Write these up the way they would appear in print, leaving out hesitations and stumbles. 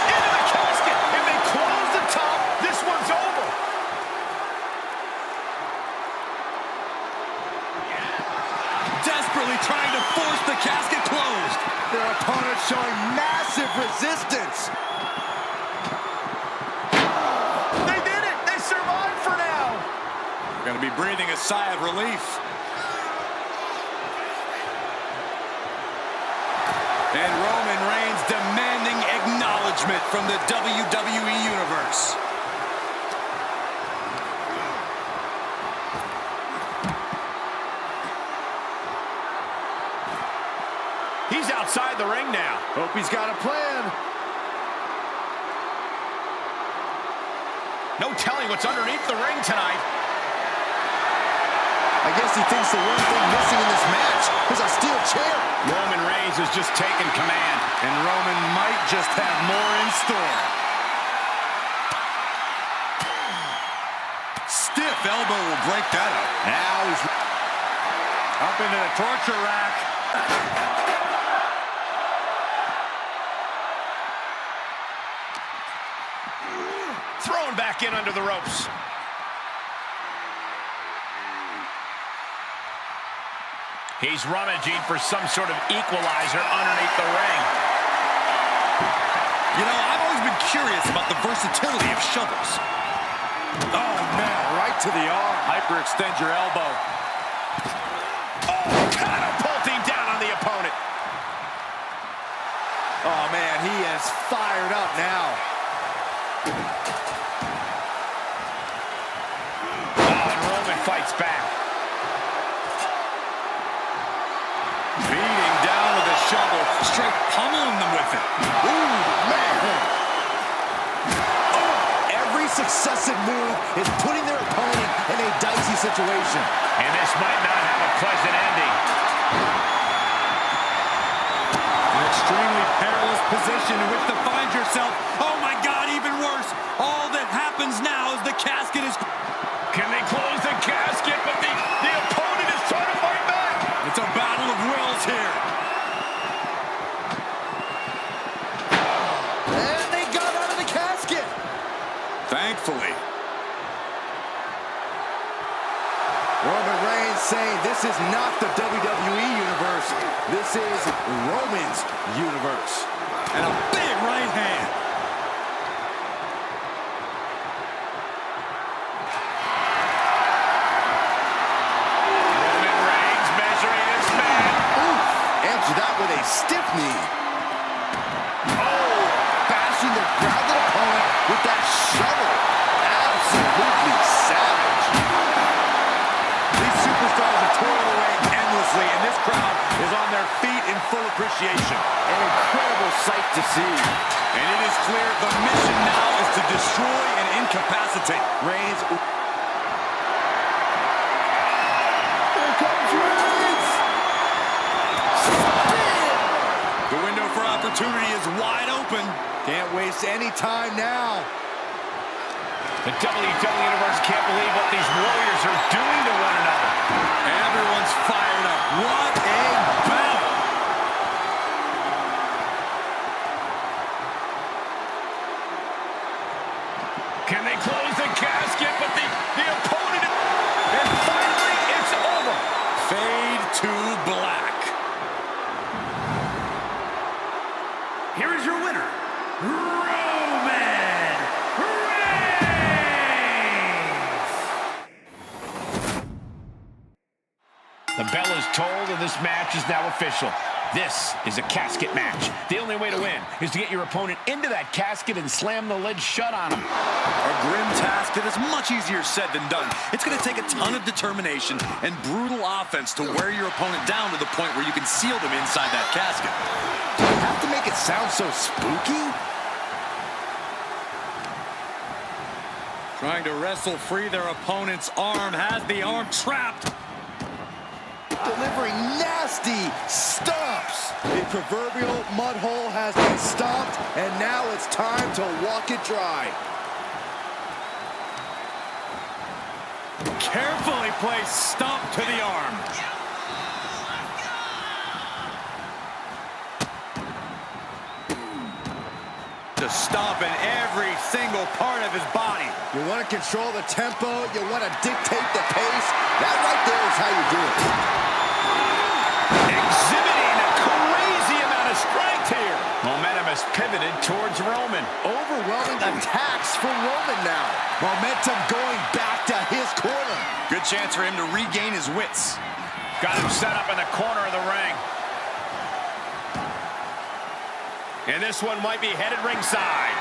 Into the casket. If they close the top, this one's over. Desperately trying to force the casket closed. Their opponent showing massive resistance. They did it. They survived for now. We're going to be breathing a sigh of relief. And Roman Reigns demanding acknowledgement from the WWE Universe. He's outside the ring now. Hope he's got a plan. No telling what's underneath the ring tonight. I guess he thinks the one thing missing in this match is a steel chair. Roman Reigns has just taken command. And Roman might just have more in store. Stiff elbow will break that up. Now he's Up into the torture rack. Thrown back in under the ropes. He's rummaging for some sort of equalizer underneath the ring. You know, I've always been curious about the versatility of shovels. oh man, right to the arm. Hyperextend your elbow. Oh, catapulting down on the opponent. Oh man, he is fired up now. Oh, and Roman fights back. Beating down with a shovel, straight pummeling them with it. Ooh, man. Every successive move is putting their opponent in a dicey situation. And this might not have a pleasant ending. An extremely perilous position in which to find yourself. Oh my God, even worse. All that happens now is the casket is... Can they close the casket? But the opponent is trying to fight back. It's a battle of wills here. And they got out of the casket. Thankfully. Roman Reigns saying this is not the WWE Universe. This is Roman's universe. And a big right hand. Roman Reigns measuring his man. Ooh, answer that with a stiff knee. Oh, bashing their grounded opponent with that shovel. Absolutely savage. These superstars are toiling away endlessly, and this crowd is on their feet in full appreciation. An incredible sight to see. And it is clear the mission now is to destroy and incapacitate. Reigns. Here comes Reigns. The window for opportunity is wide open. Can't waste any time now. The WWE Universe can't believe what these warriors are doing to one another. Everyone's fired up. What a battle! Can they close the casket? But the opponent... And finally, it's over. Fade to black. Here is your winner, Roman Reigns. The bell is tolled, and this match is now official. This is a casket match. The only way to win is to get your opponent into that casket and slam the lid shut on him. A grim task that is much easier said than done. It's going to take a ton of determination and brutal offense to wear your opponent down to the point where you can seal them inside that casket. Do you have to make it sound so spooky? Trying to wrestle free their opponent's arm, has the arm trapped. Delivering nasty stomps. The proverbial mud hole has been stomped, and now it's time to walk it dry. Carefully placed stomp to the arm. To stomp in every single part of his body. You want to control the tempo, you want to dictate the pace. That right there is how you do it. Exhibiting a crazy amount of strength here. Momentum has pivoted towards Roman. Overwhelming attacks from Roman now. Momentum going back to his corner. Good chance for him to regain his wits. Got him set up in the corner of the ring. And this one might be headed ringside.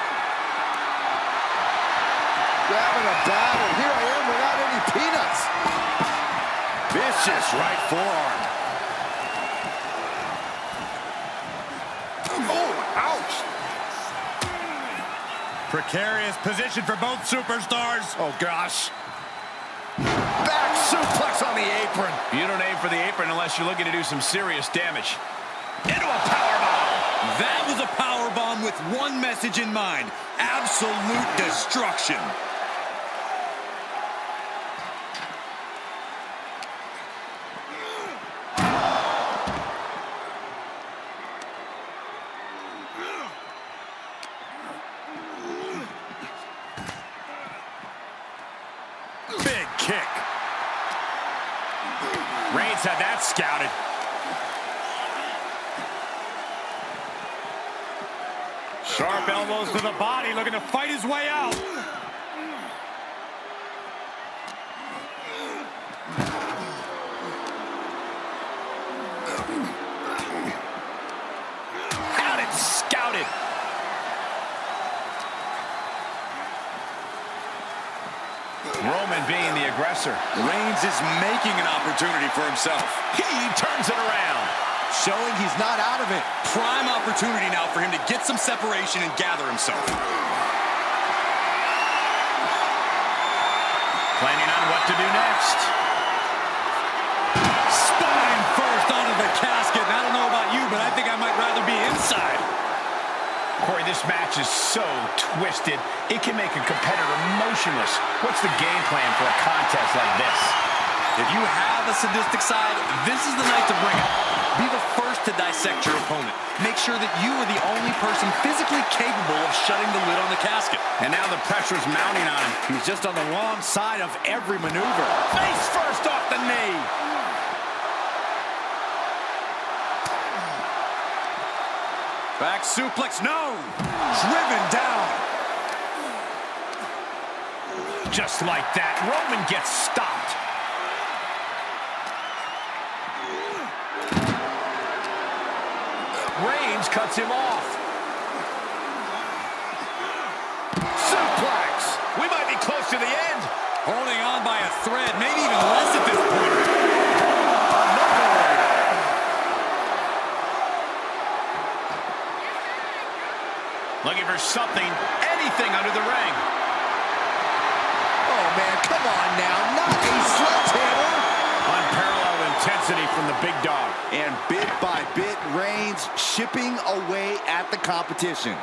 Grabbing a battle. Here I am without any peanuts. Vicious right forearm. Oh, ouch. Precarious position for both superstars. Oh, gosh. Back suplex on the apron. You don't aim for the apron unless you're looking to do some serious damage. Into a powerbomb. That was a power bomb with one message in mind: absolute destruction. Big kick. Reigns had that scouted. Sharp elbows to the body, looking to fight his way out. Had it scouted. Roman being the aggressor. Reigns is making an opportunity for himself. He turns it around. Showing he's not out of it. Prime opportunity now for him to get some separation and gather himself. Planning on what to do next. Spine first onto the casket. And I don't know about you, but I think I might rather be inside. Corey, this match is so twisted, it can make a competitor motionless. What's the game plan for a contest like this? If you have a sadistic side, this is the night to bring it. Be the first to dissect your opponent. Make sure that you are the only person physically capable of shutting the lid on the casket. And now the pressure's mounting on him. He's just on the wrong side of every maneuver. Face first off the knee. Back suplex, no! Driven down. Just like that, Roman gets stopped. Reigns cuts him off. Suplex. We might be close to the end. Holding on by a thread, maybe even less at this point. Looking for something, anything under the ring. Oh, man, come on now. Not a sledgehammer. Unparalleled intensity from the big dog. And bit by bit, Reigns chipping away at the competition.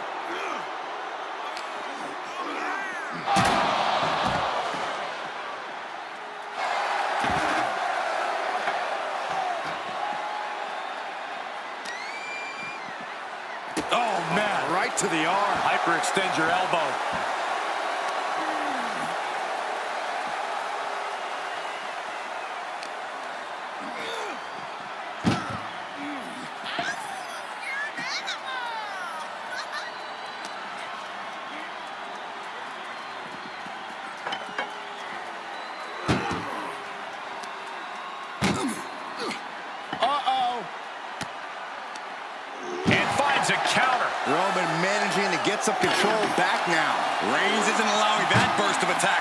Oh, man, right to the arm. Hyperextend your elbow.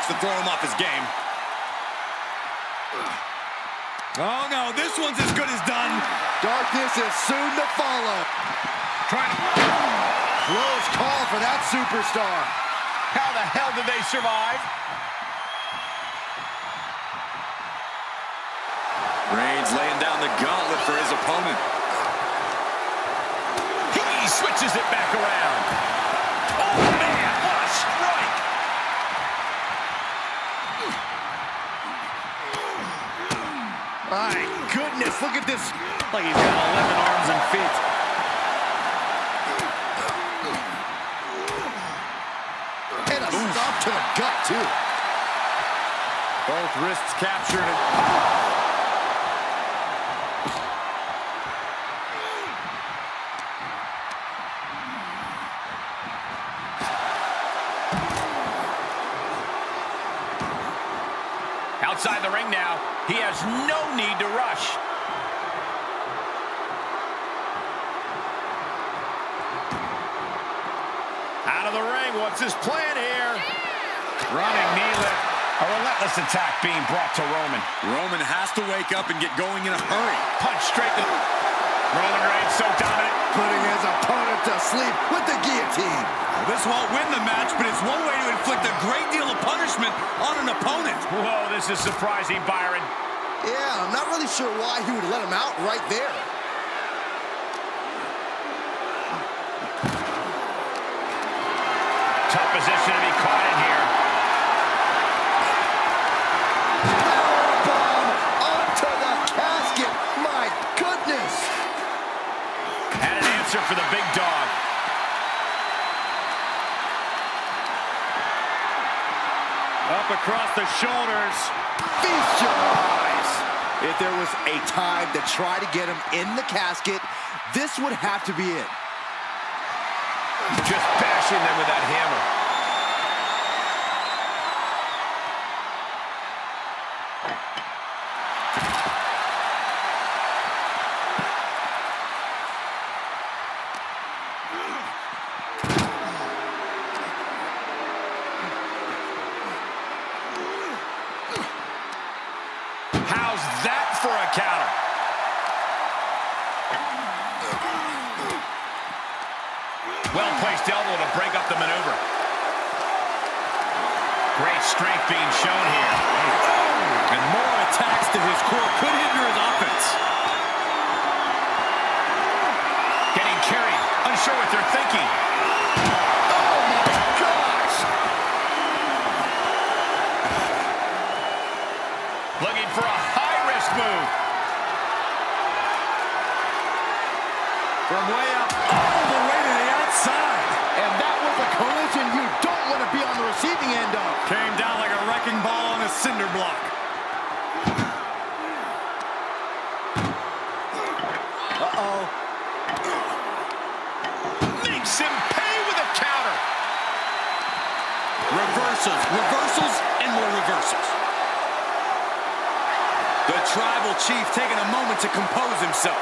attacks to throw him off his game. Oh, no, this one's as good as done. Darkness is soon to follow. Close call for that superstar. How the hell did they survive? Reigns laying down the gauntlet for his opponent. He switches it back around. Oh, man, what a strike. My goodness, look at this. Like he's got 11 arms and feet. And a stop to the gut, too. Both wrists captured. Outside the ring now, he has no need to rush. Out of the ring, what's his plan here? Running knee lift. A relentless attack being brought to Roman. Roman has to wake up and get going in a hurry. Punch straight to... Roman Reigns so dominant. Putting his opponent to sleep with the guillotine. This won't win the match, but it's one way to inflict a great deal of punishment on an opponent. Whoa, this is surprising, Byron. Yeah, I'm not really sure why he would let him out right there. Tough position to be caught in here. Powerbomb onto the casket. My goodness. And an answer for the big dog. Up across the shoulders. Feast your eyes. If there was a time to try to get him in the casket, this would have to be it. Just bashing them with that hammer. How's that for a counter? Well-placed elbow to break up the maneuver. Great strength being shown here. And more attacks to his core could hinder his offense. Getting carried, unsure what they're thinking. Oh my gosh! Looking for a high-risk move. From way up, all the way to the outside. And that was a collision you don't want to be on the receiving end of. Came down like a wrecking ball on a cinder block. Uh-oh. Makes him pay with a counter. Reversals, reversals, and more reversals. The tribal chief taking a moment to compose himself.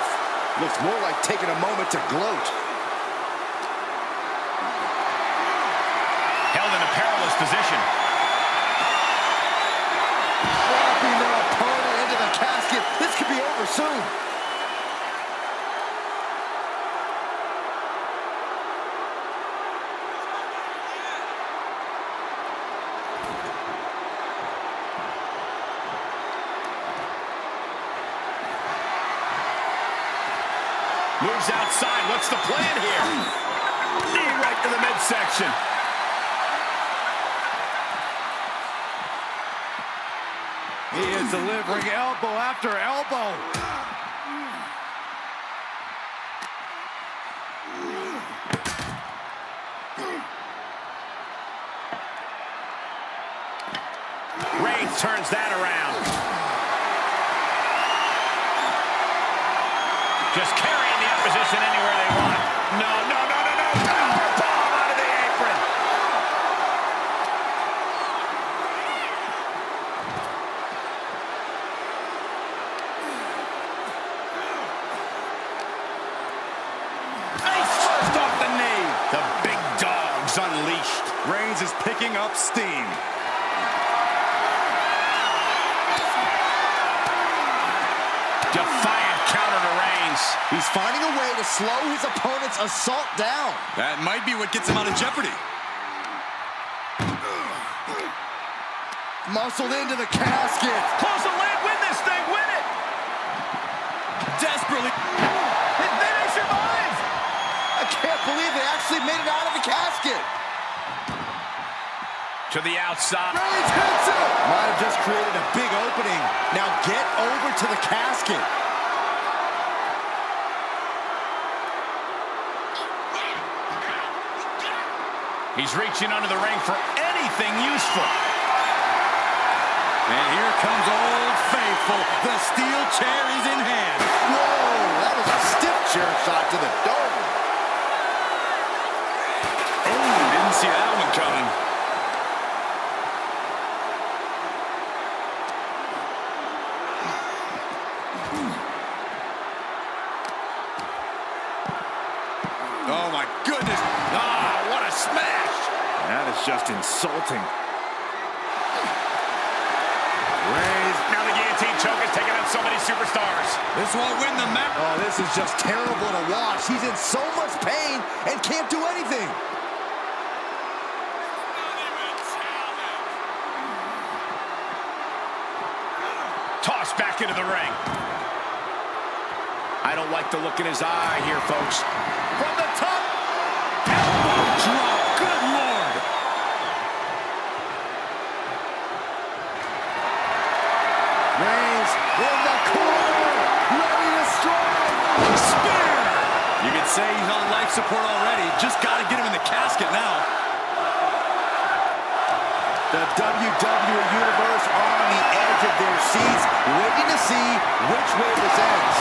Looks more like taking a moment to gloat. Held in a perilous position. Dropping their opponent into the casket. This could be over soon. Moves outside. What's the plan here? Knee right to the midsection. He is delivering elbow after elbow. Reigns turns that around. Just carrying the opposition anywhere they want. No, no, no, no, no. Powerbomb out of the apron. Face first off the knee. The big dog's unleashed. Reigns is picking up steam. face. He's finding a way to slow his opponent's assault down. That might be what gets him out of jeopardy. Muscled into the casket. Close the lid, win this thing, win it! Desperately. They may survive! I can't believe they actually made it out of the casket. To the outside. Reigns hits it. Might have just created a big opening. Now get over to the casket. He's reaching under the ring for anything useful. And here comes Old Faithful. The steel chair is in hand. Whoa, that was a stiff chair shot to the dome. Oh, didn't see that one coming. Oh, my goodness. Ah, what a smash! That is just insulting. Reigns, now the guillotine choke is taking out so many superstars. This won't win the match. Oh, this is just terrible to watch. He's in so much pain and can't do anything. Tossed back into the ring. I don't like the look in his eye here, folks. From the top. Elbow drop. Good Lord. Reigns in the corner, ready to strike. Spear. You could say he's on life support already. Just got to get him in the casket now. The WWE Universe are on the edge of their seats, waiting to see which way this ends.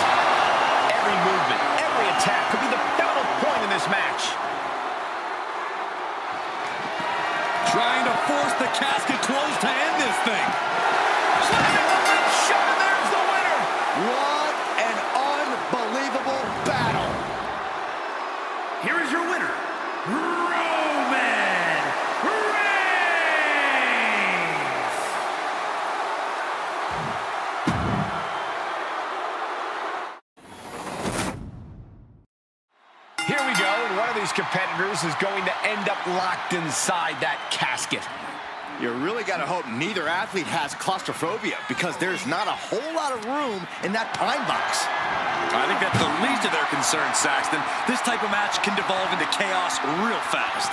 Every movement, every attack could be the pivotal point in this match. Trying to force the casket closed to end this thing. Slamming the lid shut, and there's the winner. What an unbelievable battle. Here is your winner, Roman Reigns. Here we go, and one of these competitors is going to end up locked inside that casket. You really got to hope neither athlete has claustrophobia, because there's not a whole lot of room in that pine box. I think that's the least of their concerns, Saxton. This type of match can devolve into chaos real fast.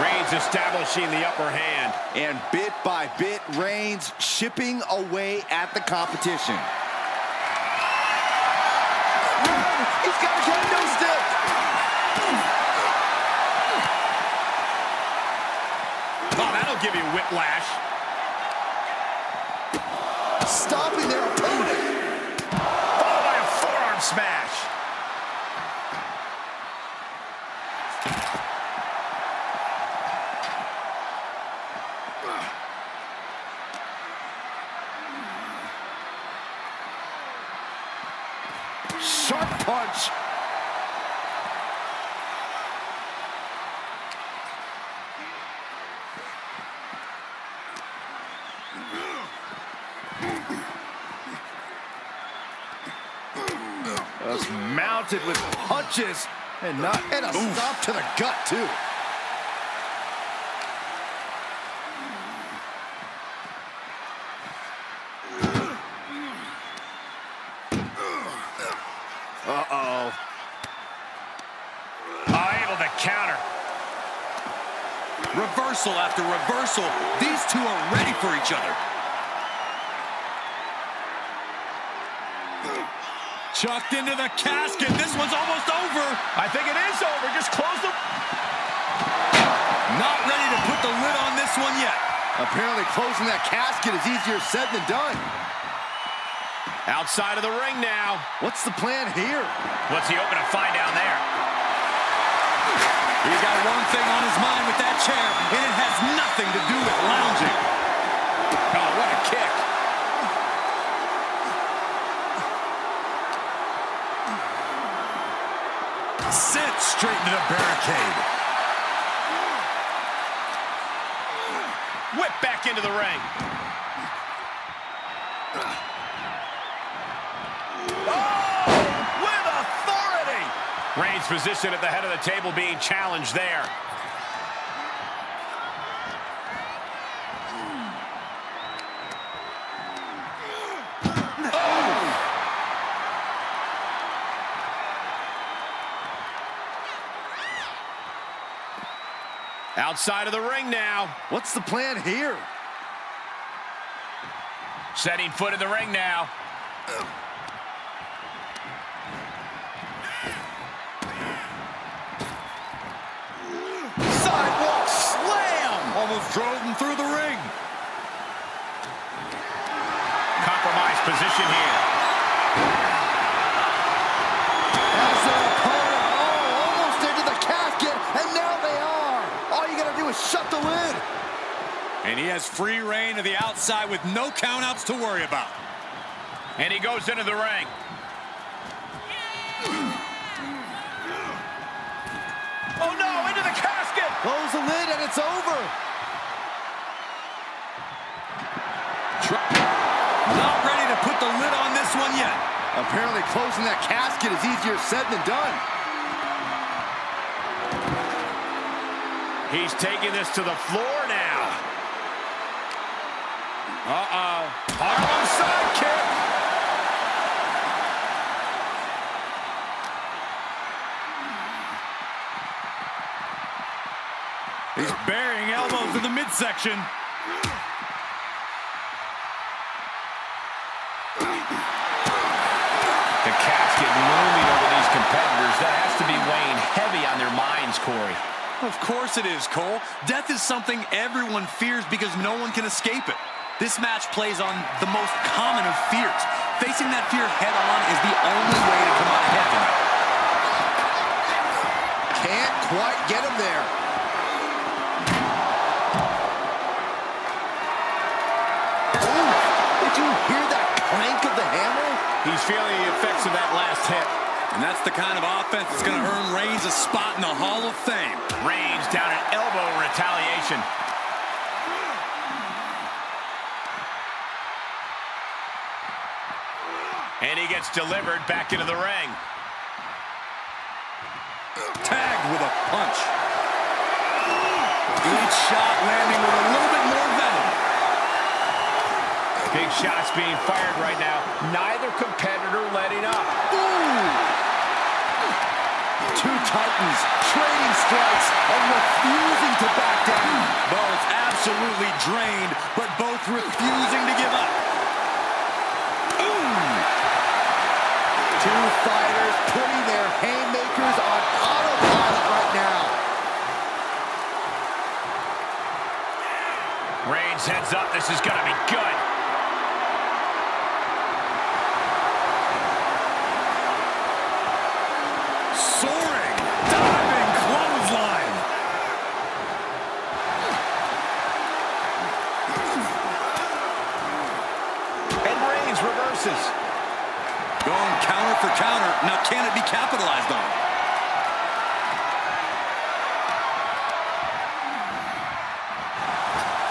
Reigns establishing the upper hand. And bit by bit, Reigns chipping away at the competition. He's got a kendo stick. Oh, that'll give you whiplash. Stopping their opponent. Followed by a forearm smash. Sharp punch. That's mounted with punches and a stop to the gut too. Uh-oh. Able to counter. Reversal after reversal. These two are ready for each other. Chucked into the casket. This one's almost over. I think it is over. Just close the... Not ready to put the lid on this one yet. Apparently closing that casket is easier said than done. Outside of the ring now. What's the plan here? What's he hoping to find down there? He's got one thing on his mind with that chair, and it has nothing to do with lounging. Oh, what a kick. Sent straight into the barricade. Whip back into the ring. position at the head of the table being challenged there. Outside of the ring now. What's the plan here? Setting foot in the ring now. Sidewalk slam! Almost drove him through the ring. Compromised position here. As their opponent, almost into the casket, and now they are. All you gotta do is shut the lid. And he has free reign to the outside with no countouts to worry about. And he goes into the ring. Oh no, into the casket! Close the lid and it's over. Not ready to put the lid on this one yet. Apparently closing that casket is easier said than done. He's taking this to the floor now. Uh-oh. Harlem sidekick. He's burying elbows in the midsection. The casket looming over these competitors. That has to be weighing heavy on their minds, Corey. Of course it is, Cole. Death is something everyone fears because no one can escape it. This match plays on the most common of fears. Facing that fear head-on is the only way to come out ahead tonight. Can't quite get him there. Ooh, did you hear that clank of the hammer? He's feeling the effects of that last hit. And that's the kind of offense that's going to earn Reigns a spot in the Hall of Fame. Reigns down an elbow in retaliation. And he gets delivered back into the ring. Tagged with a punch. Good shot landing with a little bit more venom. Big shots being fired right now. Neither competitor letting up. Ooh! Two titans trading strikes and refusing to back down. Both absolutely drained, but both refusing to give up. Two fighters putting their haymakers on autopilot right now. Reigns heads up. This is going to be good. Soaring, diving clothesline. And Reigns reverses. Going counter for counter. Now, can it be capitalized on?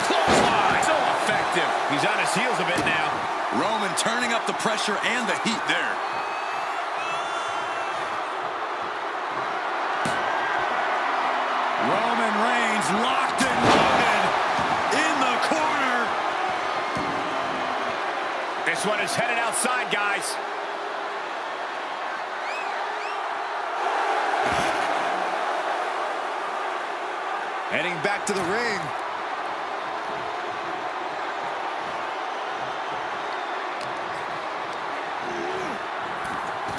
Clothesline. So effective. He's on his heels a bit now. Roman turning up the pressure and the heat there. Roman Reigns locked and loaded in the corner. This one is headed outside, guys. Heading back to the ring.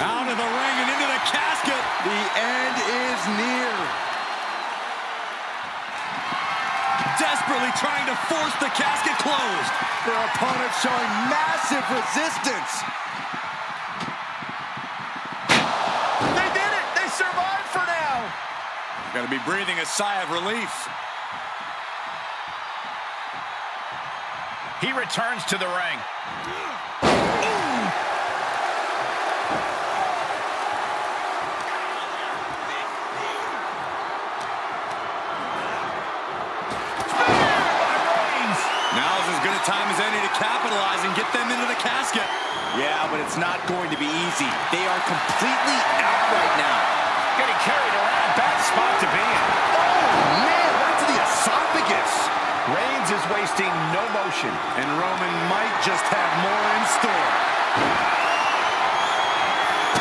Out of the ring and into the casket. The end is near. Desperately trying to force the casket closed. Their opponent showing massive resistance. They did it. They survived for now. Got to be breathing a sigh of relief. He returns to the ring. Now's as good a time as any to capitalize and get them into the casket. Yeah, but it's not going to be easy. They are completely out right now. Getting carried around. Bad spot to be in. Oh, man, right to the esophagus. Reigns is wasting no motion. And Roman might just have more in store.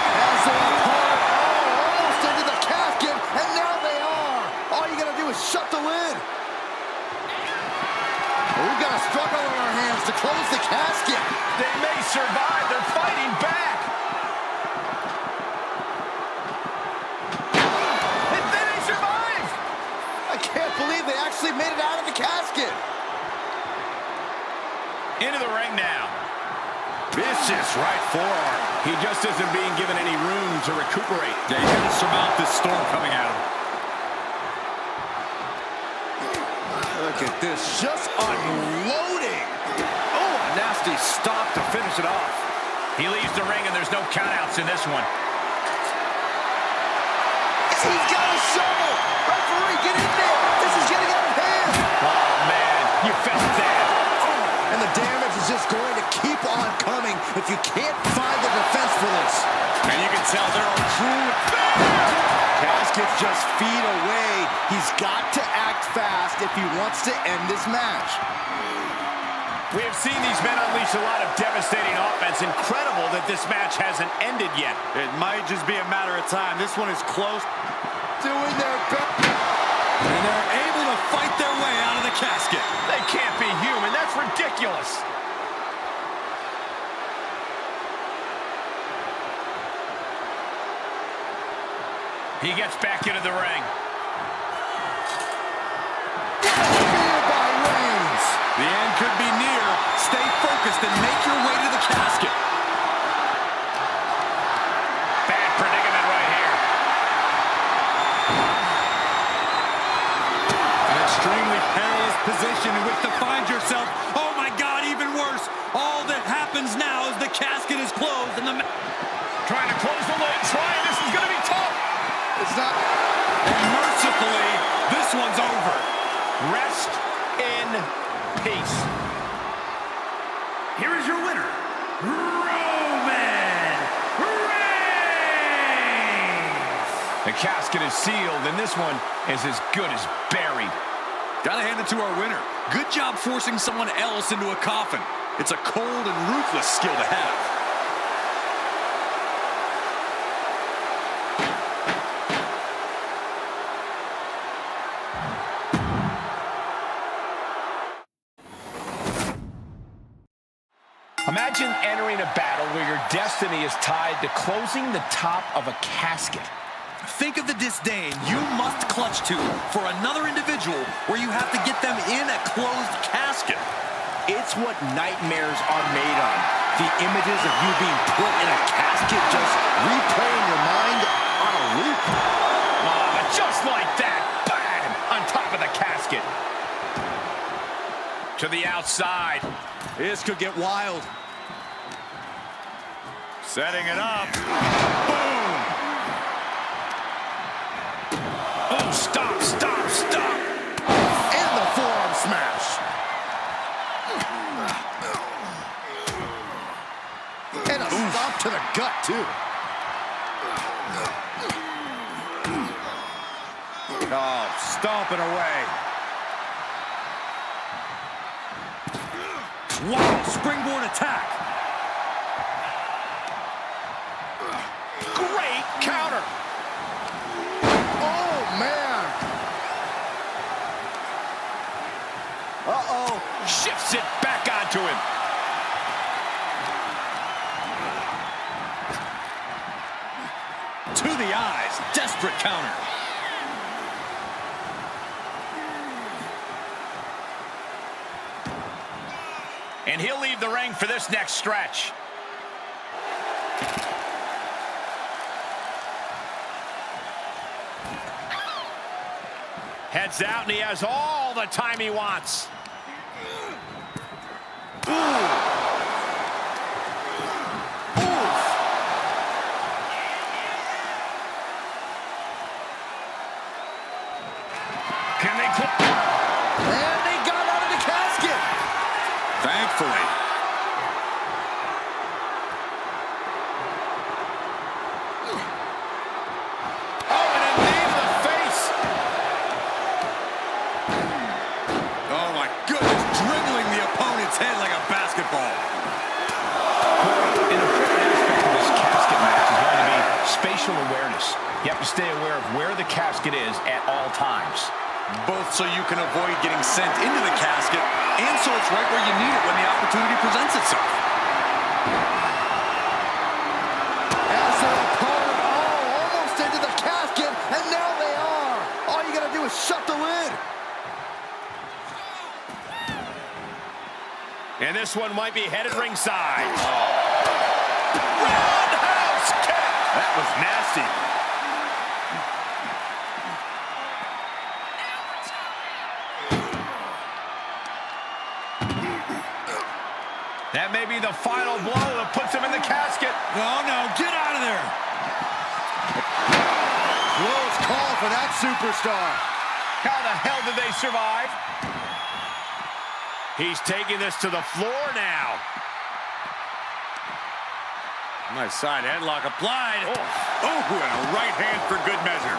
As their opponent, almost into the casket, and now they are. All you gotta do is shut the lid. We've got a struggle on our hands to close the casket. They may survive. They're fighting back. And then they survive. I can't believe they actually made it out of the casket. Into the ring now. Vicious right forearm. He just isn't being given any room to recuperate. Yeah, he's going to surmount this storm coming at him. Look at this, just unloading. Oh, a nasty stop to finish it off. He leaves the ring and there's no countouts in this one. He's got a shovel. Referee, get in there. This is getting out of hand. Oh, man, you felt that. And the damage is just going to keep on coming if you can't find the defense for this. And you can tell they're on true. Casket's just feet away. He's got to act fast if he wants to end this match. We have seen these men unleash a lot of devastating offense. Incredible that this match hasn't ended yet. It might just be a matter of time. This one is close. Doing their best. And they're able to fight their way out of the casket. They can't be human. That's ridiculous. He gets back into the ring. Defeated by Reigns. The end could be near. Stay focused and make your way to the casket. Bad predicament right here. An extremely perilous position in which to find yourself. Oh my God, even worse. All that happens now is the casket is closed and the Trying to close the lid. Trying. This is going to be tough. It's not. And mercifully, this one's over. Rest in peace. Here is your winner, Roman Reigns. The casket is sealed, and this one is as good as buried. Gotta hand it to our winner. Good job forcing someone else into a coffin. It's a cold and ruthless skill to have. Imagine entering a battle where your destiny is tied to closing the top of a casket. Think of the disdain you must clutch to for another individual where you have to get them in a closed casket. It's what nightmares are made of. The images of you being put in a casket just replay in your mind on a loop. Just like that. Bam! On top of the casket. To the outside. This could get wild. Setting it up. Boom! Oh, stop, stop, stop! And the forearm smash. And a stomp to the gut, too. Oh, stomping away. Wow, springboard attack. Great counter. Oh, man. Uh-oh. Shifts it back onto him. To the eyes, desperate counter. And he'll leave the ring for this next stretch. Heads out, and he has all the time he wants. Can they clip? And they got out of the casket. Thankfully. Oh, goodness, dribbling the opponent's head like a basketball. An important aspect of this casket match is going to be spatial awareness. You have to stay aware of where the casket is at all times. Both so you can avoid getting sent into the casket, and so it's right where you need it when the opportunity presents itself. As their opponent, almost into the casket, and now they are. All you gotta do is shut the lid. And this one might be headed ringside. Roundhouse kick! That was nasty. That may be the final blow that puts him in the casket. Oh, no, get out of there. Close call for that superstar. How the hell did they survive? He's taking this to the floor now. Nice side headlock applied. Oh, and a right hand for good measure.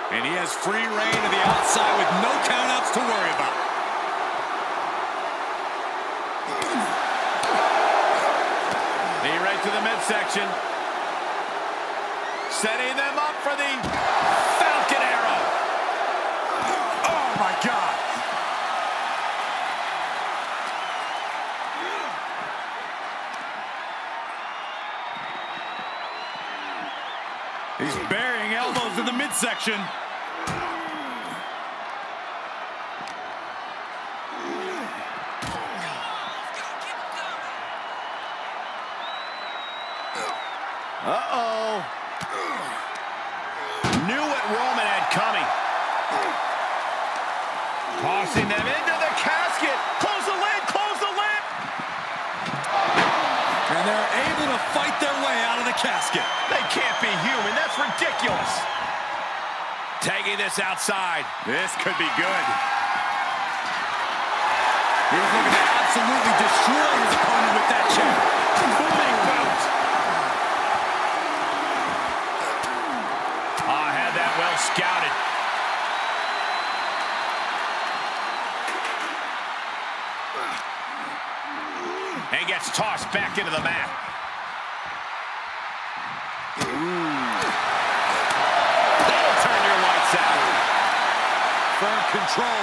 And he has free reign to the outside with no countouts to worry about. Knee right to the midsection. Setting them up for the Falcon Arrow. Oh, my God. He's burying elbows in the midsection. Uh-oh. Knew what Roman had coming. Tossing them into the casket. Close the lid, close the lid. And they're able to fight their way out of the casket. They can't be human. That's ridiculous. Taking this outside. This could be good. He's looking to absolutely destroy his opponent with that chair. Moving boot. I had that well scouted. And gets tossed back into the mat. That'll turn your lights out. Firm control.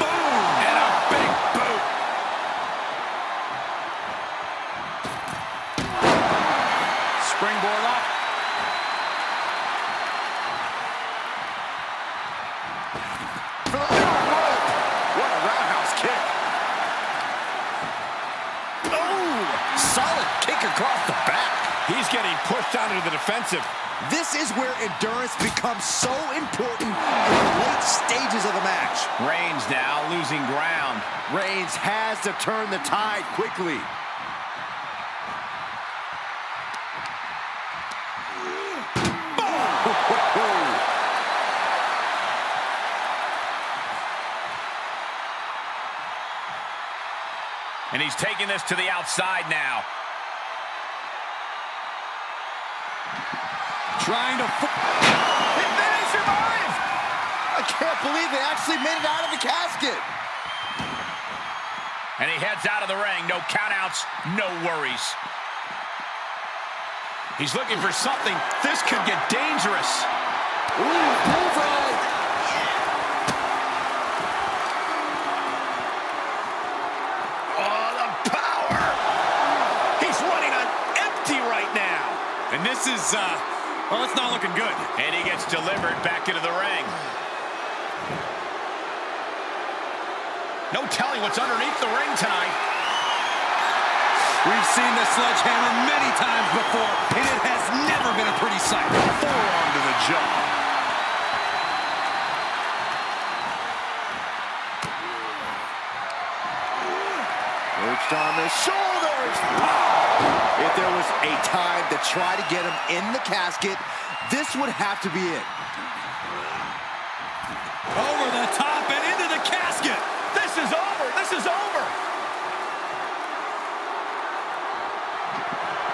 Boom! And a big boot. Springboard up. For the middle rope. What a roundhouse kick. Oh! Solid kick across the back. He's getting pushed out into the defensive. This is where endurance becomes so important in the late stages of the match. Reigns now losing ground. Reigns has to turn the tide quickly. And he's taking this to the outside now. Trying to... And then he survived! I can't believe they actually made it out of the casket. And he heads out of the ring. No countouts, no worries. He's looking for something. This could get dangerous. Ooh, bullseye. Oh, the power! He's running on empty right now. And this is, well, it's not looking good. And he gets delivered back into the ring. No telling what's underneath the ring tonight. We've seen the sledgehammer many times before, and it has never been a pretty sight. Forearm to the jaw. Perched on the shoulders. If there was a time to try to get him in the casket, this would have to be it. Over the top and into the casket. This is over. This is over.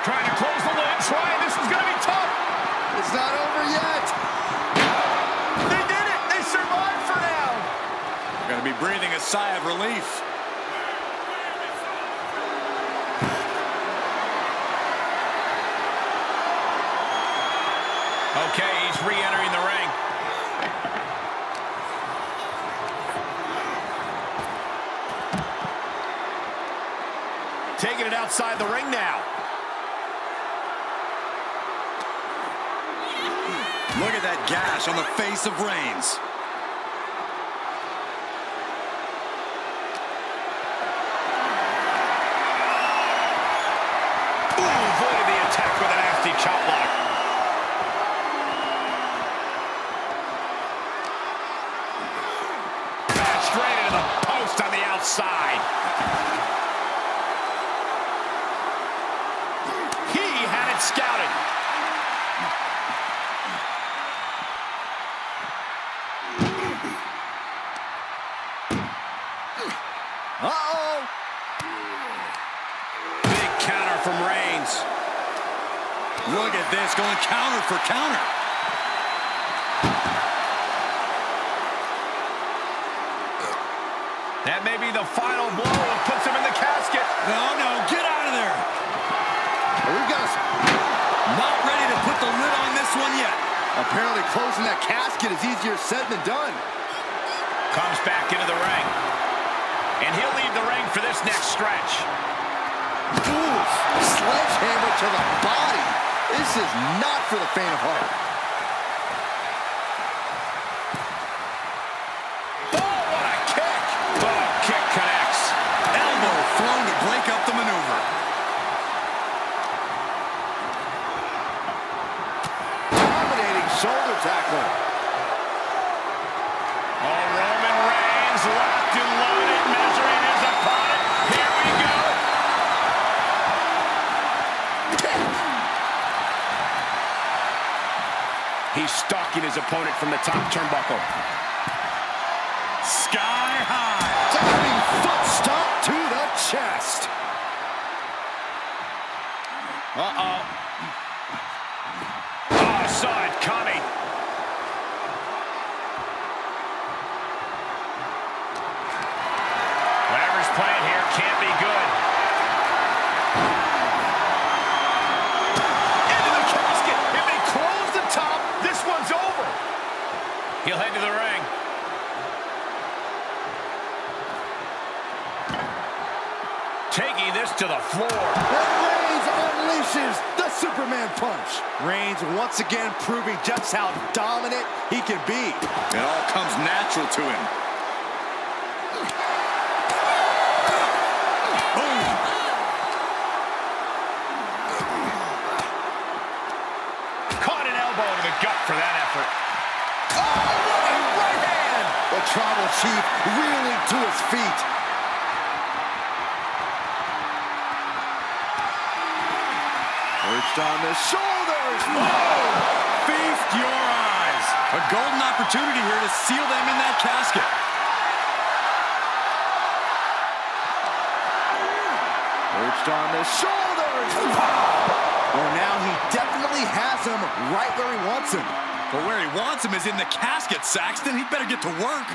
Trying to close the lid. Trying. This is going to be tough. It's not over yet. breathing a sigh of relief. Okay, he's re-entering the ring. Taking it outside the ring now. Look at that gash on the face of Reigns. Ooh, avoided the attack with a nasty chop block. Straight into the post on the outside. He had it scouted. Uh-oh. Big counter from Reigns. Look at this, going counter for counter. That may be the final blow that puts him in the casket. No, get out of there. We've got Not ready to put the lid on this one yet. apparently closing that casket is easier said than done. Comes back into the ring. And he'll leave the ring for this next stretch. Ooh, sledgehammer to the body. This is not for the faint of heart. Oh, what a kick! Oh, kick connects. Elbow thrown to break up the maneuver. Dominating shoulder tackle. Oh, Roman Reigns locked and loaded, measuring his opponent. Here we go. He's stalking his opponent from the top turnbuckle. Sky high. Diving foot stomp to the chest. Uh-oh. Oh, saw it coming. Whatever's playing here can't be good. Into the casket. If they close the top, this one's over. He'll head to the ring. Taking this to the floor. And Reigns unleashes the Superman punch. Reigns once again proving just how dominant he can be. It all comes natural to him. Boom. Caught an elbow to the gut for that effort. Oh, what a right hand! The Tribal Chief reeling to his feet. Perched on the shoulders. Oh! Feast your eyes. A golden opportunity here to seal them in that casket. Perched on the shoulders. Well, now he definitely has him right where he wants him. But where he wants him is in the casket, Saxton. He'd better get to work.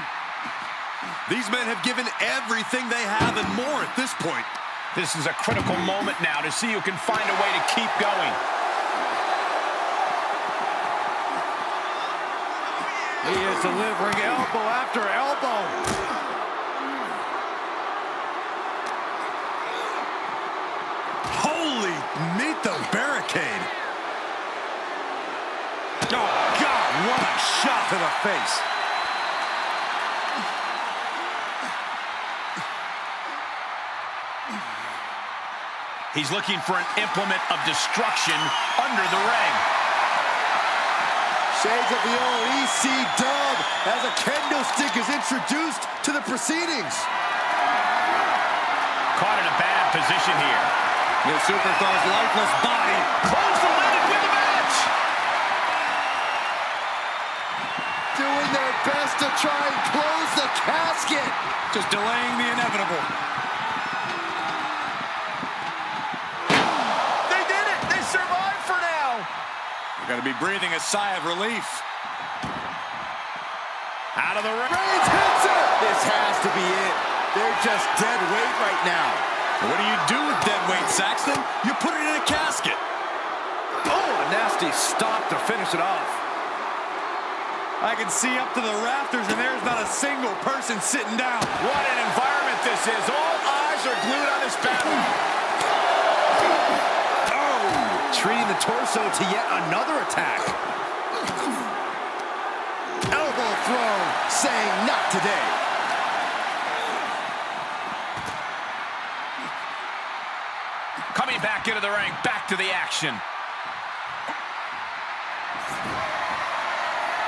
These men have given everything they have and more at this point. This is a critical moment now to see who can find a way to keep going. He is delivering elbow after elbow. Holy, meet the barricade. Oh, God, what a shot to the face. He's looking for an implement of destruction under the ring. Shades of the old EC dub as a kendo stick is introduced to the proceedings. Caught in a bad position here. The Superstar's lifeless body. Close the lid and win the match. Doing their best to try and close the casket. Just delaying the inevitable. They did it. They survived for now. You're going to be breathing a sigh of relief. Out of the ring. Reigns hits it. This has to be it. They're just dead weight right now. What do you do with dead weight, Saxton? You put it in a casket. Oh, a nasty stop to finish it off. I can see up to the rafters, and there's not a single person sitting down. What an environment this is. All eyes are glued on this battle. Oh, treating the torso to yet another attack. Elbow throw, saying not today. Coming back into the ring, back to the action.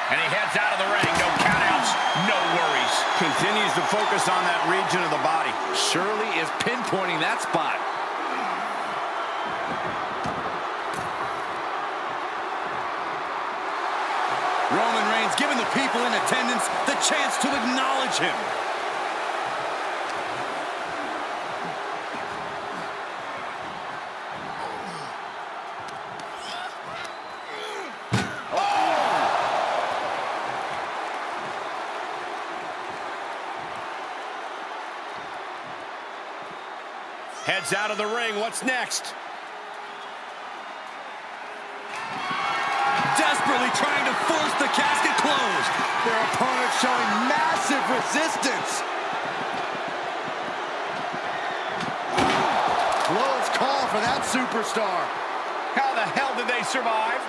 And he heads out of the ring. No countouts, no worries. Continues to focus on that region of the body. Shirley is pinpointing that spot. Roman Reigns giving the people in attendance the chance to acknowledge him. Heads out of the ring. What's next? Desperately trying to force the casket closed. Their opponent showing massive resistance. Close call for that superstar. How the hell did they survive?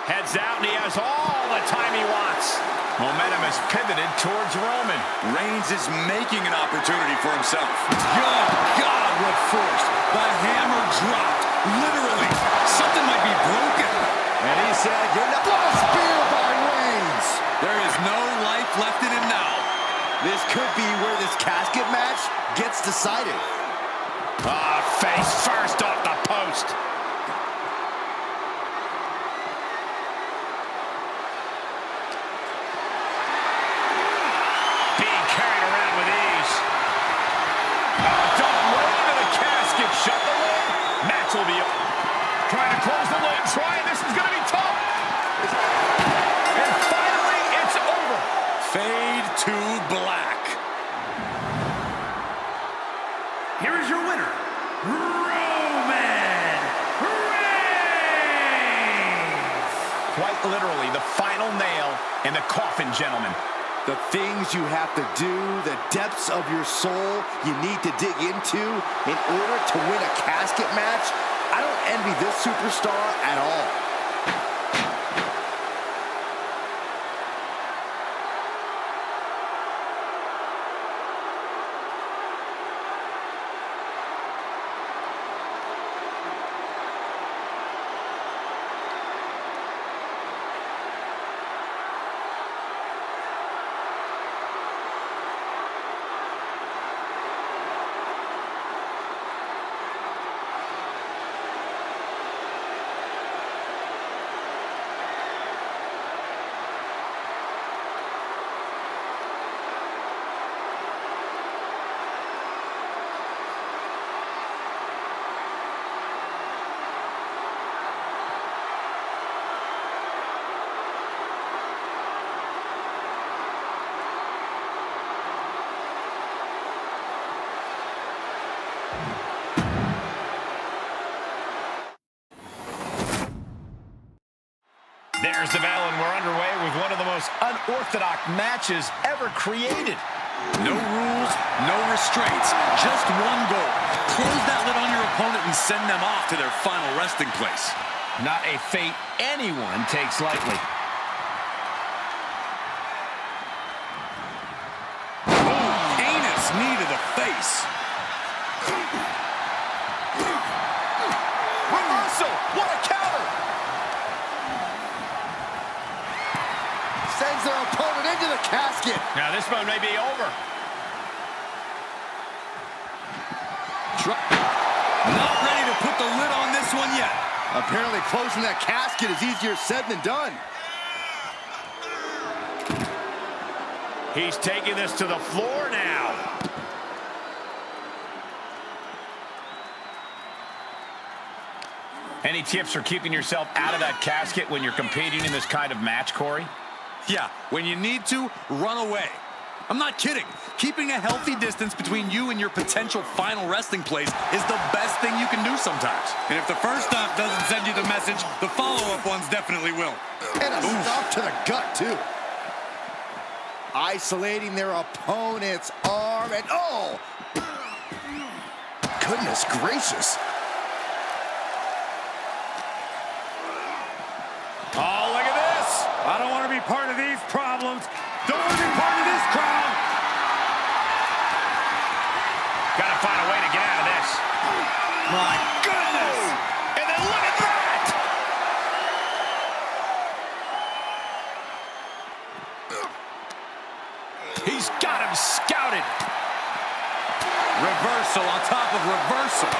Heads out, and he has all the time he wants. Momentum is pivoted towards Roman. Reigns is making an opportunity for himself. Good God, what force. The hammer dropped. Literally, something might be broken. And he said, you're not... What a spear by Reigns. There is no life left in him now. This could be where this casket match gets decided. Face first off the post. Being carried around with ease. Dumped right into the casket. Shut the lid. Match will be trying to close the lid. This is going to be tough. And finally, it's over. Fade to black. Here is your winner, Roman Reigns. Quite literally, the final nail in the coffin, gentlemen. The things you have to do, the depths of your soul you need to dig into in order to win a casket match. I don't envy this superstar at all. There's the bell, and we're underway with one of the most unorthodox matches ever created. No rules, no restraints, just one goal. Close that lid on your opponent and send them off to their final resting place. Not a fate anyone takes lightly. Oh, heinous knee to the face. Reversal! What a counter! Sends their opponent into the casket. Now this one may be over. Not ready to put the lid on this one yet. Apparently closing that casket is easier said than done. He's taking this to the floor now. Any tips for keeping yourself out of that casket when you're competing in this kind of match, Corey? Yeah, when you need to, run away. I'm not kidding. Keeping a healthy distance between you and your potential final resting place is the best thing you can do sometimes. And if the first stop doesn't send you the message, the follow-up ones definitely will. And a stop to the gut, too. Isolating their opponent's arm, and oh! Goodness gracious. Oh, look at this. I don't want to be part of these problems. Don't want to be part of this crowd. Gotta find a way to get out of this. My goodness. And then look at that! He's got him scouted. Reversal on top of reversal.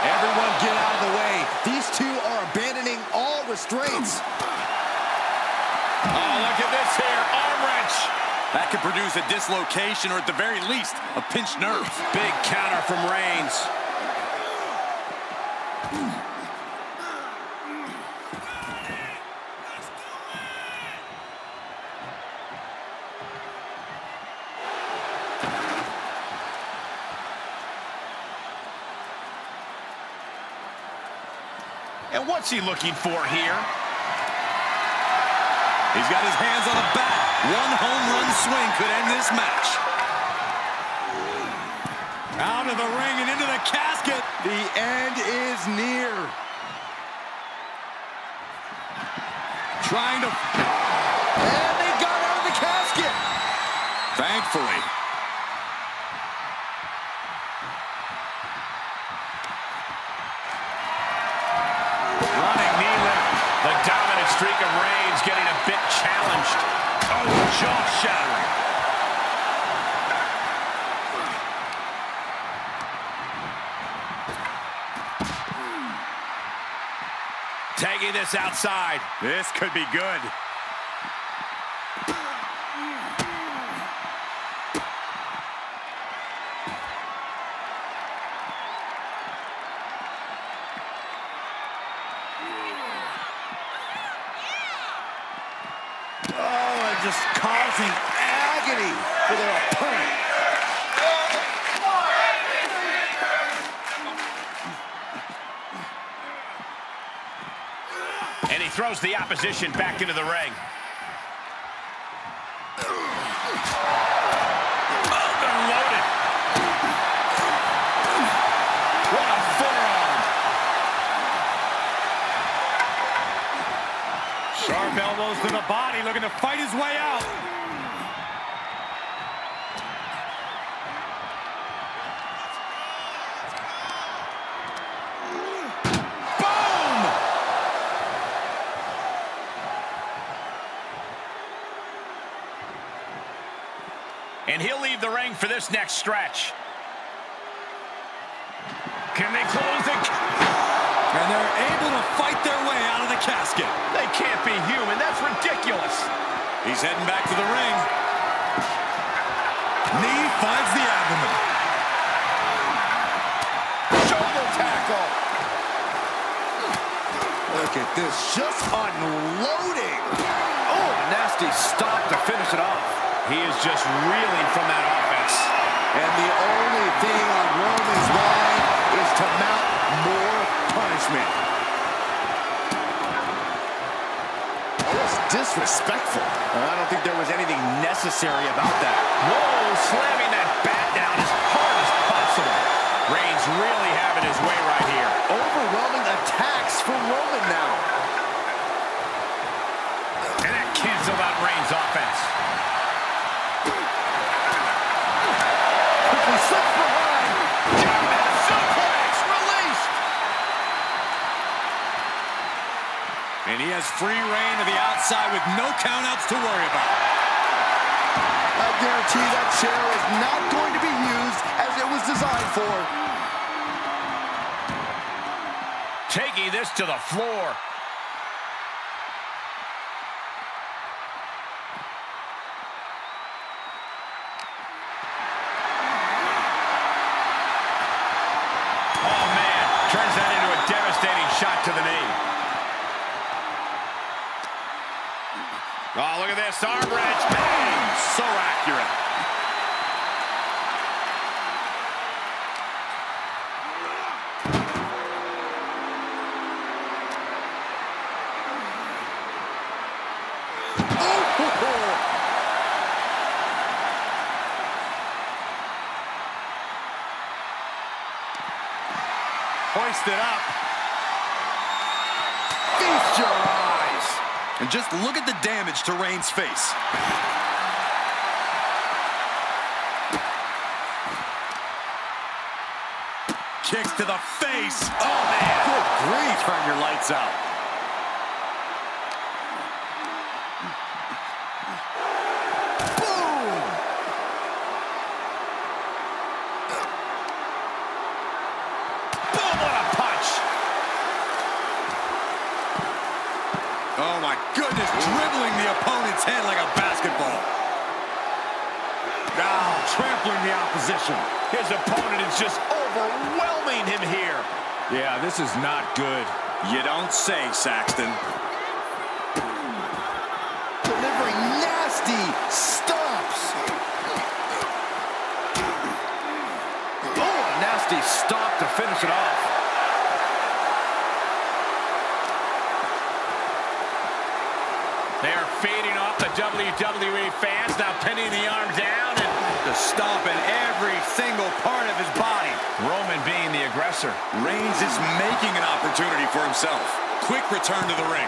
Everyone get out of the way. These two are abandoning all restraints. Oh, look at this here. Arm wrench. That could produce a dislocation or at the very least, a pinched nerve. Big counter from Reigns. And what's he looking for here? He's got his hands on the bat. One home run swing could end this match. Out of the ring and into the casket. The end is near. Trying to... And they got out of the casket. Thankfully. Running knee lift. The dominant streak of Reigns getting a bit challenged. Oh, jaw-shattering. Taking this outside. This could be good. Just causing agony for their opponent. And he throws the opposition back into the ring. Oh, they're loaded. What a forearm. Sharp elbows to the body, looking to fight his way out. Boom! And he'll leave the ring for this next stretch. Can they close it? And they're able to fight their way out of the casket. They can't be human. That's ridiculous. He's heading back to the ring. Knee finds the abdomen. Shoulder tackle. Look at this, just unloading. Oh, nasty stop to finish it off. He is just reeling from that offense. And the only thing on Roman's mind is to mount more punishment. That was disrespectful. I don't think there was anything necessary about that. Whoa, slamming that bat down as hard as possible. Reigns really having his way right here. Overwhelming attacks from Roman now. And that canceled out Reigns' offense. Quickly slips behind. German suplex released. And he has free reign to the outside with no countouts to worry about. I guarantee that chair is not going to be used as it was designed for. Taking this to the floor. Oh, man. Turns that into a devastating shot to the knee. Oh, look at this. Arm wrench. Bang! So accurate. Hoisted up. Feast your eyes. And just look at the damage to Reigns' face. Kicks to the face. Oh, man. Good grief. Turn your lights out. Boom. Boom, what a punch. Oh, my goodness. Dribbling the opponent's head like a basketball. Now trampling the opposition. His opponent is just overwhelming him here. Yeah, this is not good. You don't say, Saxton. Delivering nasty stomps. Oh, a nasty stop to finish it off. They're feeding off the WWE fans, now pinning the arm down and The stomp in every single part of his body. Roman being the aggressor. Reigns is making an opportunity for himself. Quick return to the ring.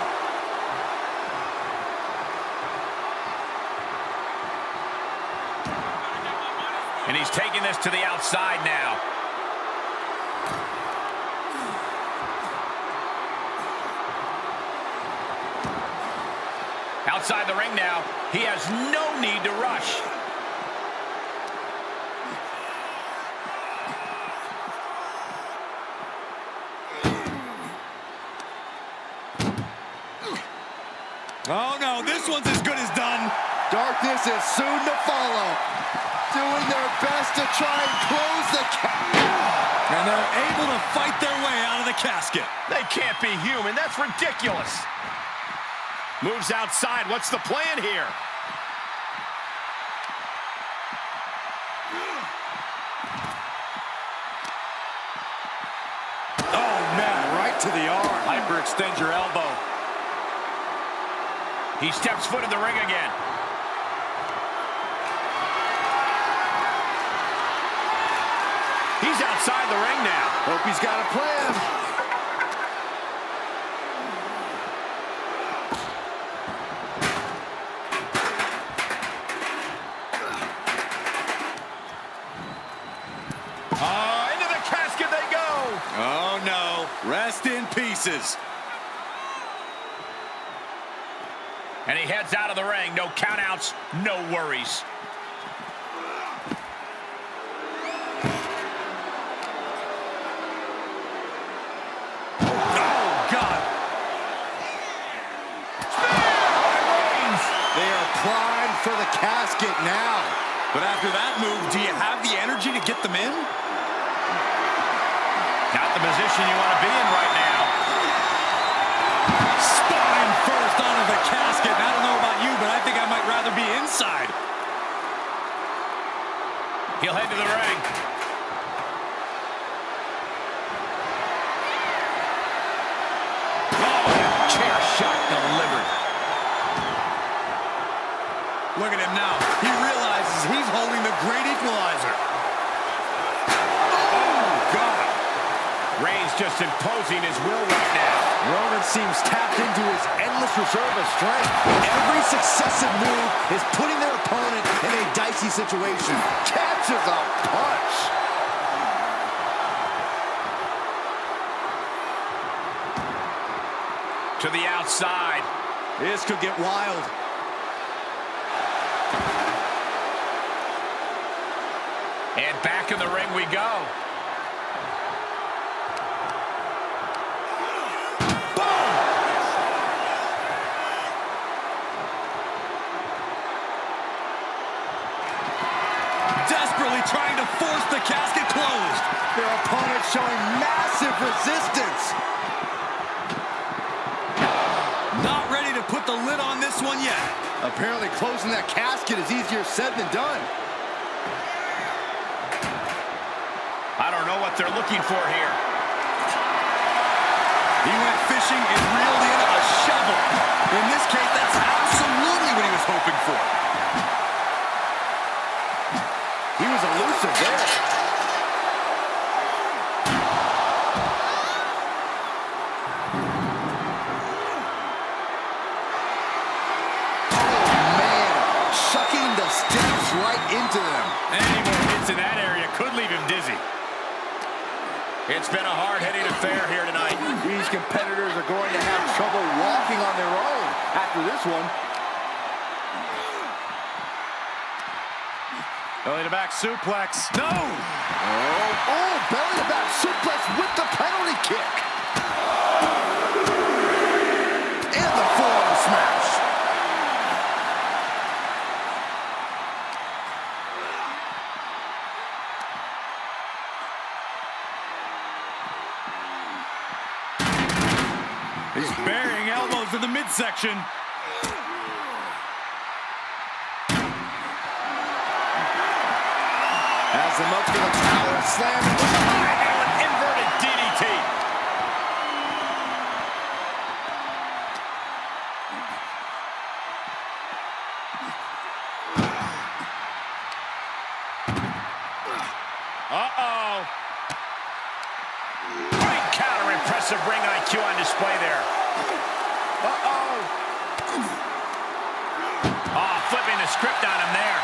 And he's taking this to the outside now. Outside the ring now. He has no need to rush. Oh, no, this one's as good as done. Darkness is soon to follow. Doing their best to try and close the And they're able to fight their way out of the casket. They can't be human. That's ridiculous. Moves outside. What's the plan here? Oh, man, right to the arm. Hyperextend your elbow. He steps foot in the ring again. He's outside the ring now. Hope he's got a plan. Into the casket they go. Oh, no. Rest in pieces. And he heads out of the ring. No countouts, no worries. Oh, God. They are primed for the casket now. But after that move, do you have the energy to get them in? Not the position you want to be in right now. Spine first onto the casket. And I don't know about you, but I think I might rather be inside. He'll head to the ring. Oh, chair shot delivered. Look at him now. He realizes he's holding the great equalizer. Oh, God. Reigns just imposing his will right now. Roman seems tapped into his endless reserve of strength. Every successive move is putting their opponent in a dicey situation. Catches a punch. To the outside. This could get wild. And back in the ring we go. Desperately trying to force the casket closed. Their opponent showing massive resistance. Not ready to put the lid on this one yet. Apparently closing that casket is easier said than done. I don't know what they're looking for here. He went fishing and reeled in a shovel. In this case, that's absolutely what he was hoping for. He was elusive there. Oh, man. Shucking the steps right into them. Any more hits in that area could leave him dizzy. It's been a hard-hitting affair here tonight. These competitors are going to have trouble walking on their own after this one. Belly to back suplex. No! Oh, belly to back suplex with the penalty kick. And the forearm smash. He's burying elbows in the midsection. Has him up to the power slam. And an inverted DDT. Uh-oh. Great counter. Impressive ring IQ on display there. Uh-oh. Oh, flipping the script on him there.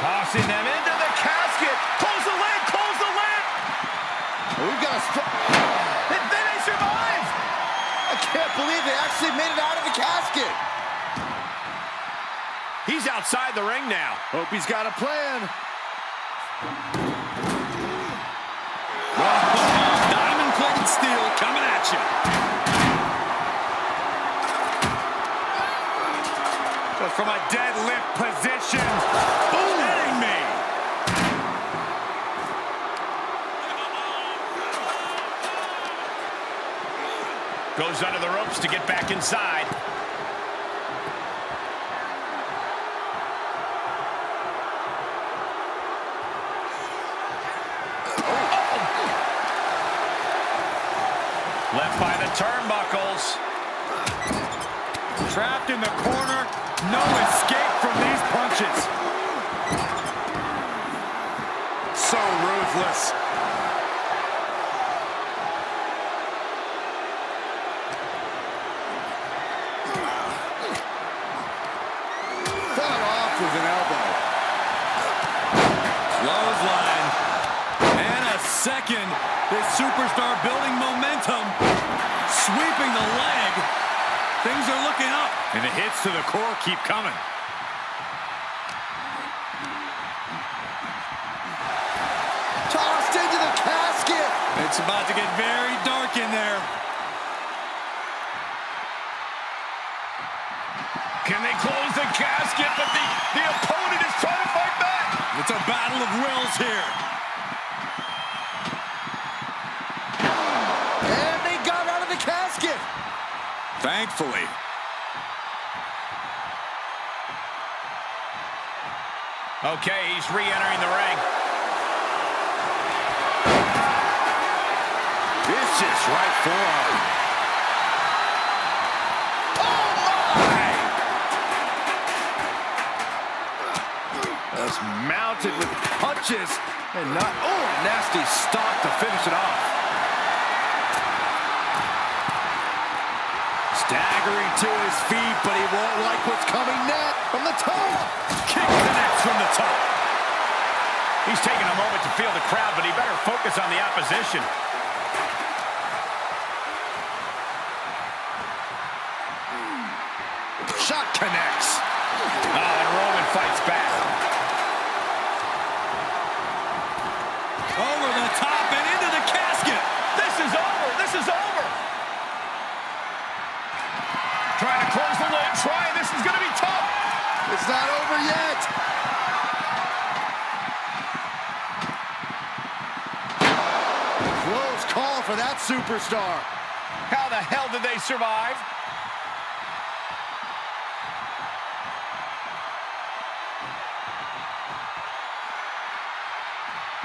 Tossing them into the casket. Close the lid, close the lid. We've got a Then they survive. I can't believe they actually made it out of the casket. He's outside the ring now. Hope he's got a plan. Diamond-plated steel coming at you. Just from a deadlift position. Kidding me. Goes under the ropes to get back inside. Left by the turnbuckles. Trapped in the corner. No escape from these punches. So ruthless. Fought off with an elbow. Clothesline. And a second. This superstar building momentum. Sweeping the leg. Things are looking up. And the hits to the core keep coming. Tossed into the casket. It's about to get very dark in there. Can they close the casket? But the opponent is trying to fight back. It's a battle of wills here. And they got out of the casket. Thankfully. Okay, he's re-entering the ring. Vicious right forearm. Oh, my! That's mounted with punches and not, oh, nasty stomp to finish it off. Staggering to his feet, but he won't like what's coming next. From the top. Kick connects from the top. He's taking a moment to feel the crowd, but he better focus on the opposition. Shot connects. Oh, and Roman fights back. Over the top and into the casket. This is over. This is over. Trying to close the lid. Trying. This is going to be tough. It's not over yet. Close call for that superstar. How the hell did they survive?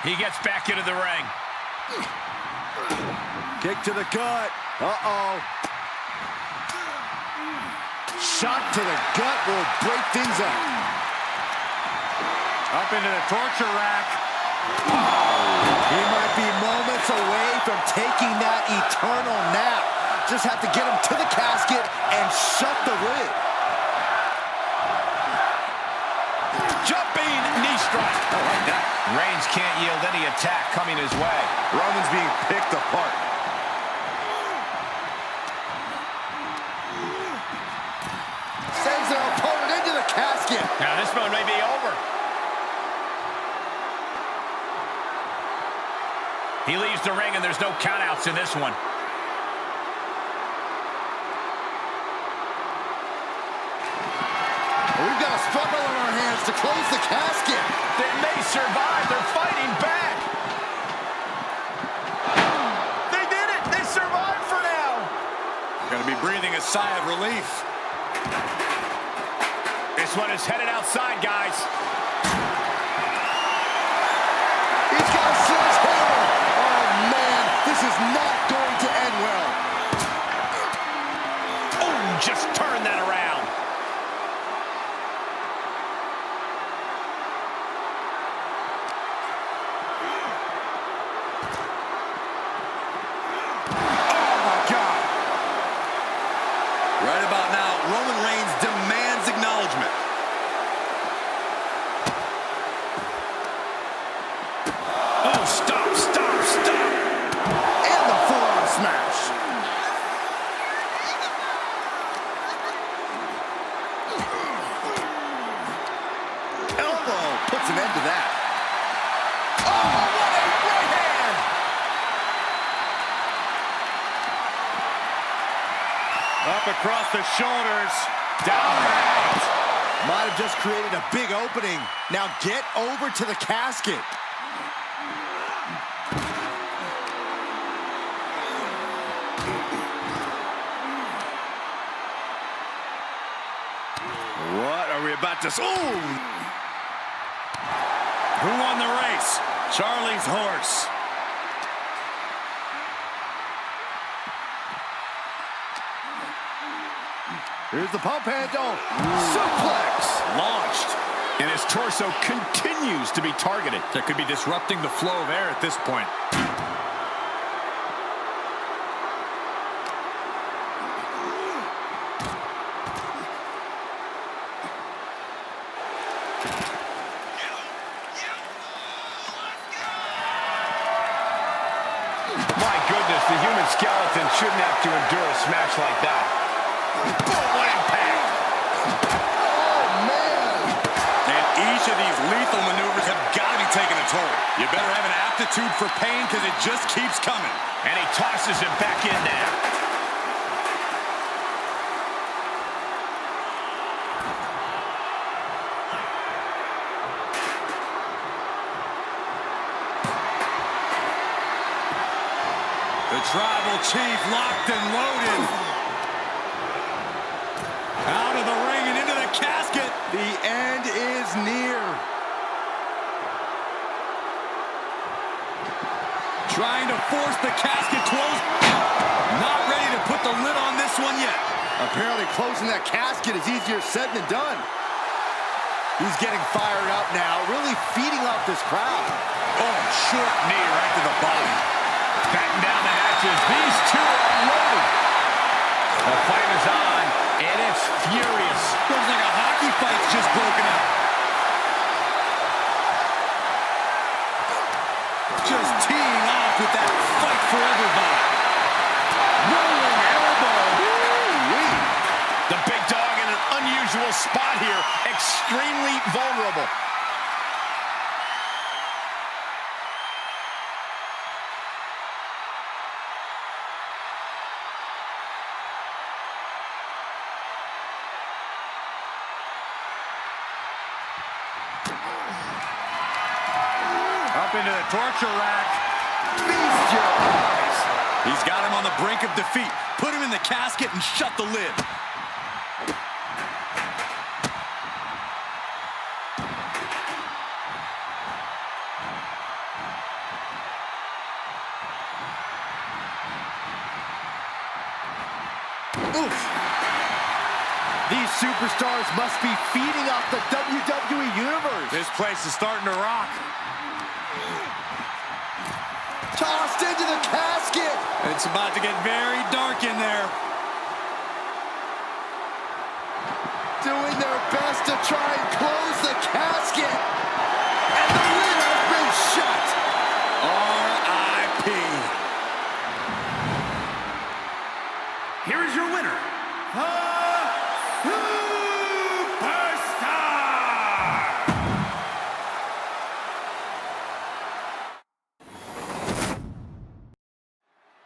He gets back into the ring. Kick to the gut. Uh-oh. Shot to the gut will break things up. Up into the torture rack. He might be moments away from taking that eternal nap. Just have to get him to the casket and shut the lid. Jumping knee strike. I like that. Reigns can't yield any attack coming his way. Roman's being picked apart. Sends their opponent into the casket. Now this one may be over. He leaves the ring and there's no countouts in this one. We've got a struggle on our hands to close the casket. They may survive. They're fighting back. They did it. They survived for now. Gonna be breathing a sigh of relief. This one is headed outside, guys. He's got a sledgehammer. Oh, man, this is not going to end well. Oh, just turn that around. Right about now, Roman Reigns demands acknowledgement. Oh, stop, stop, stop. And the forearm smash. Elbow puts an end to that. Oh, what a right hand! Up across the shoulders. Down and out. Might have just created a big opening. Now get over to the casket. What are we about to... Ooh! Who won the race? Charlie's horse. Here's the pump handle. Suplex. Launched. And his torso continues to be targeted. That could be disrupting the flow of air at this point. My goodness, the human skeleton shouldn't have to endure a smash like that. Boom, what impact! Oh, man. And each of these lethal maneuvers have got to be taking a toll. You better have an aptitude for pain because it just keeps coming. And he tosses him back in there. The Tribal Chief locked and loaded. Out of the ring and into the casket. The end is near. Trying to force the casket closed. Not ready to put the lid on this one yet. Apparently closing that casket is easier said than done. He's getting fired up now, really feeding off this crowd. Oh, short knee right to the body. Batting down the hatches. These two are loaded. The fight is on, and it's furious. Looks like a hockey fight's just broken up. Just teeing off with that fight forever vibe. Rolling elbow. Woo-wee. The big dog in an unusual spot here. Extremely vulnerable. Up into the torture rack. Feast your eyes. He's got him on the brink of defeat. Put him in the casket and shut the lid. Oof. These superstars must be feeding off the WWE Universe. This place is starting to rock. Tossed into the casket. It's about to get very dark in there. Doing their best to try and close the casket. And the lid has been shut. R.I.P. Here is your winner, the Superstar!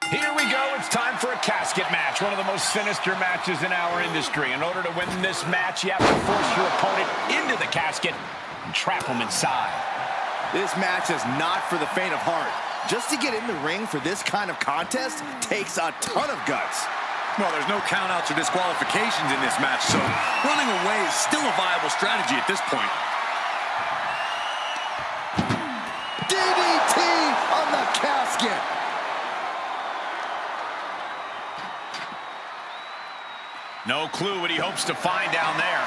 Here we go. It's time for a casket match, one of the most sinister matches in our industry. In order to win this match, you have to force your opponent into the casket and trap him inside. This match is not for the faint of heart. Just to get in the ring for this kind of contest takes a ton of guts. Well, there's no countouts or disqualifications in this match, so running away is still a viable strategy at this point. DDT on the casket. No clue what he hopes to find down there.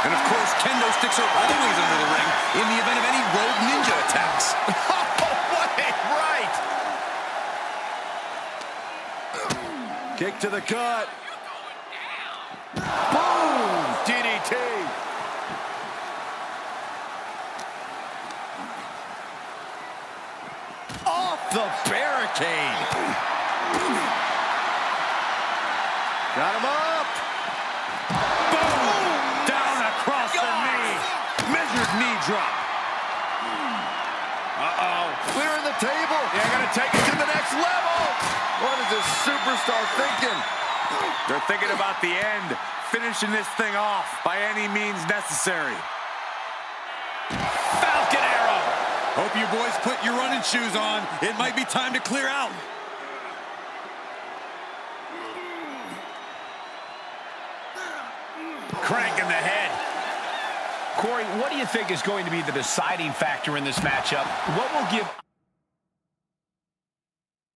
And of course, kendo sticks are always under the ring in the event of any rogue ninja attacks. What a right! Kick to the gut. Boom! DDT. Off the barricade. Got him up. Boom! Down across the knee. Measured knee drop. Uh-oh. Clearing the table. They're going to take it to the next level. What is this superstar thinking? They're thinking about the end, finishing this thing off by any means necessary. Falcon arrow. Hope you boys put your running shoes on. It might be time to clear out. Crank in the head. Corey, what do you think is going to be the deciding factor in this matchup? What will give